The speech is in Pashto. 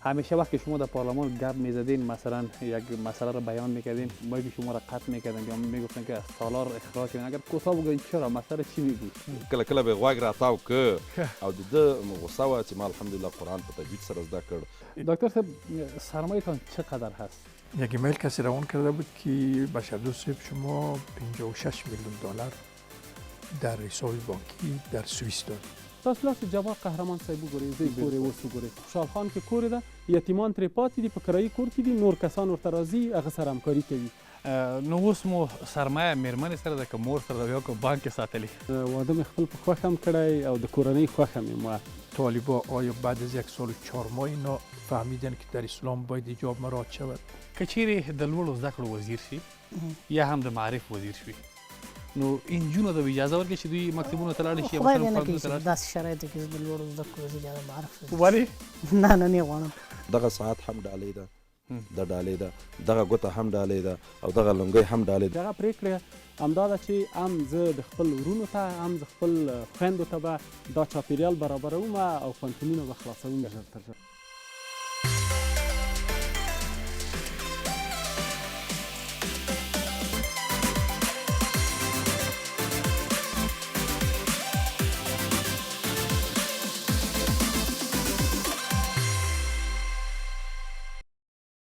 همیشه وقتی شما در پارلمان گپ میزدین مثلا یک مسئله را بیان میکردین مایک شما را قطع میکردن یا میگفتن که از سالار اخراج کنین اگر کوتاه بگوین چرا مسئله چی بود کله کله به غوږ راتاو که او د ده غوسه وه چې ما الحمدلله قرآن په تجوید سره زده کړ. دکتر صاحب سرمایه‌تان چقدر هست؟ یک ایمیل کسی روان کرده بود که بشردوست صاحب شما 56 میلیون دلار در حساب بانکی در سوئیس دارید. تاسو لاس جواب قهرمان صاحب وګورئ زه کور یې اوس وګورئ خوشحال خان کې کور ده یتیمان ترې پاتې دي په کرایي کور کې دي نور کسان ورته راځي هغه سره همکاري کوي. نو اوس مو سرمایه میرمنې سره ده که مور سره ده یا که بانک کې ساتلي؟ واده مې خپل په خوښه هم کړی او د کورنۍ خوښه مې ما. طالبا آیا بعد از 1 سال و 4 ماه اینا فهمیدن که در اسلام باید حجاب مراعات شود؟ که چیرې د لوړو زده کړو وزیر شي یا هم د معارف وزیر شي نو نجونو ته به اجازه ورکړي چې دوی مکتبونو ته لاړې شي یا خدای دې مثلا نه پوهنتون کړي ته لاړ چې داسې شرایطو کې زه د لوړو زده کړو زیاده معرف شم. ولې؟ نه غواړم. دغه ساعت هم ډالۍ ده د ډالۍ ده دغه ګوته هم ډالۍ ده او دغه لنګۍ هم ډالۍ ده. هغه پرېکړه همدا ده چې هم زه د خپل ورونو ته هم زه خپل خویندو ته به دا چاپېریال برابروم او پوهنتونونه به خلاصوم ژر تر ژره.